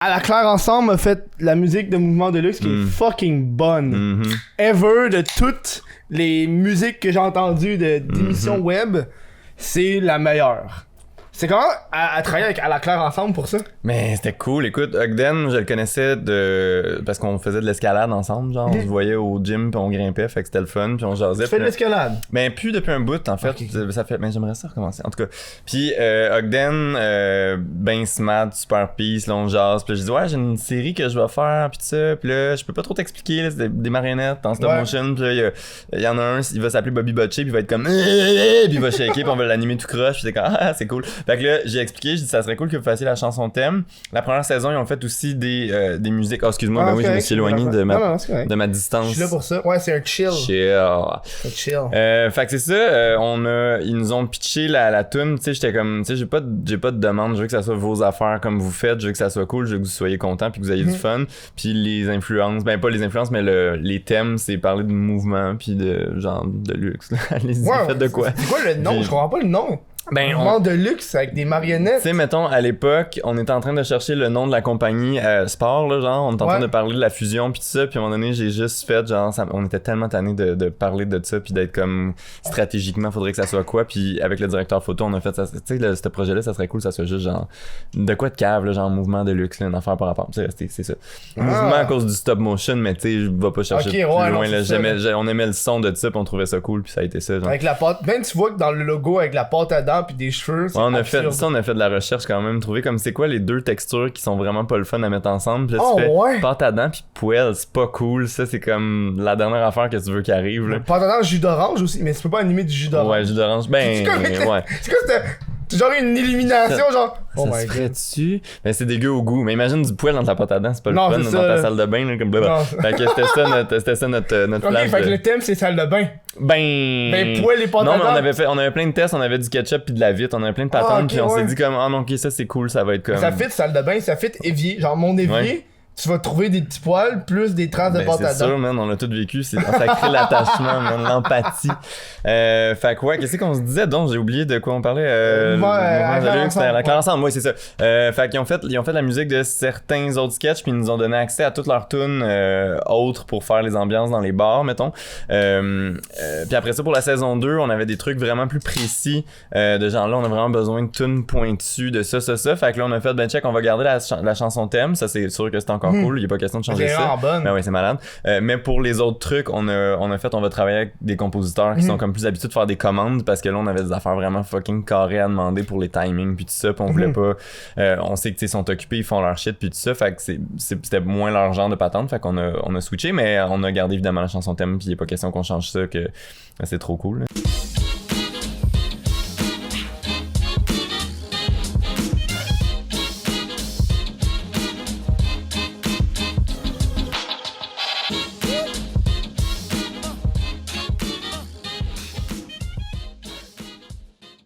À la Claire Ensemble a fait la musique de Mouvement de Luxe qui est fucking bonne. Ever, de toutes les musiques que j'ai entendues d'émissions web, c'est la meilleure. C'est comment à travailler avec À la Claire Ensemble pour ça? Mais c'était cool. Écoute, Ogden, je le connaissais parce qu'on faisait de l'escalade ensemble. Genre, on se voyait au gym puis on grimpait, fait que c'était le fun. Puis on jasait. Tu fais de l'escalade? Mais plus depuis un bout, en fait. Okay. Ça fait. Mais j'aimerais ça recommencer. En tout cas. Puis Ogden, ben smart, super peace, là, on jase. Puis je dis, ouais, j'ai une série que je vais faire. Puis tout ça. Puis là, je peux pas trop t'expliquer. Là, c'est des marionnettes en stop motion. Puis là, il y en a un, il va s'appeler Bobby Butcher. Puis il va être comme. Puis il va shaker. Puis on va l'animer tout croche. Puis c'est comme, ah, c'est cool. Fait que là, j'ai expliqué, j'ai dit, ça serait cool que vous fassiez la chanson thème. La première saison, ils ont fait aussi des musiques. Oh, excuse-moi, ben oui, je me suis éloigné de ma distance. Je suis là pour ça. Ouais, c'est un chill. C'est chill. Fait que c'est ça, ils nous ont pitché la tune. Tu sais, j'étais comme, tu sais, j'ai pas de demande. Je veux que ça soit vos affaires comme vous faites. Je veux que ça soit cool. Je veux que vous soyez contents puis que vous ayez du fun. Puis les influences, ben pas les influences, mais les thèmes, c'est parler de mouvement puis de genre de luxe. Allez-y, faites de quoi. C'est quoi le nom? Je comprends pas le nom. Mouvement de luxe avec des marionnettes. Tu sais, mettons, à l'époque, on était en train de chercher le nom de la compagnie Sport, là, genre, on était en train de parler de la fusion pis tout ça, puis à un moment donné, j'ai juste fait, genre, on était tellement tannés de parler de ça, puis d'être comme, stratégiquement, faudrait que ça soit quoi, puis avec le directeur photo, on a fait ça, tu sais, ce projet-là, ça serait cool, ça soit juste, genre, de quoi de cave, là, genre, mouvement de luxe, là, une affaire par rapport, c'est ça. Mouvement à cause du stop motion, mais tu sais, je vais pas chercher plus loin, là, on aimait le son de ça, puis on trouvait ça cool, puis ça a été ça, genre. Avec la pâte, même tu vois que dans le logo, avec la pâte à dents, puis des cheveux, on a fait de la recherche quand même, trouver comme c'est quoi les deux textures qui sont vraiment pas le fun à mettre ensemble. Puis là, tu fais pâte à dents puis poêle, c'est pas cool. Ça, c'est comme la dernière affaire que tu veux qui arrive. Là. Pâte à dents, jus d'orange aussi, mais tu peux pas animer du jus d'orange. Ouais, jus d'orange, ben c'est quoi, ouais. C'est quoi, c'est genre une élimination, genre. Ça se ferait-tu? Mais c'est dégueu au goût. Mais imagine du poêle dans ta pâte à dents, c'est pas le fun dans ta salle de bain, là, comme blablabla. Fait que c'était ça notre flash. Fait que le thème, c'est salle de bain. Ben poêle et pâte à dents. Non, mais on avait plein de tests, on avait du ketchup puis de la vitre, on avait plein de patentes, puis on s'est dit comme, ah non, ok, ça c'est cool, ça va être comme. Ça fit salle de bain, ça fit évier. Genre mon évier. Tu vas trouver des petits poils plus des traces de pâte à dents. C'est sûr, man, on a tout vécu, ça crée l'attachement, man, l'empathie. Fait que ouais, qu'est-ce qu'on se disait donc? J'ai oublié de quoi on parlait. La Claire Ensemble, oui, c'est ça. Fait qu'ils ont fait la musique de certains autres sketchs, puis ils nous ont donné accès à toutes leurs tunes autres pour faire les ambiances dans les bars, mettons. Puis après ça, pour la saison 2, on avait des trucs vraiment plus précis de genre là, on a vraiment besoin de tunes pointues, de ça. Fait que là, on a fait, ben check, on va garder la chanson thème, ça c'est sûr que c'est encore cool, il est pas question de changer ça. Bonne. Ben ouais, c'est malade. Mais pour les autres trucs, on va travailler avec des compositeurs qui sont comme plus habitués de faire des commandes parce que là on avait des affaires vraiment fucking carrées à demander pour les timings puis tout ça, puis on voulait pas on sait que ils sont occupés, ils font leur shit puis tout ça, fait que c'était moins leur genre de patente, fait qu'on a switché, mais on a gardé évidemment la chanson thème, puis il est pas question qu'on change ça, que c'est trop cool là.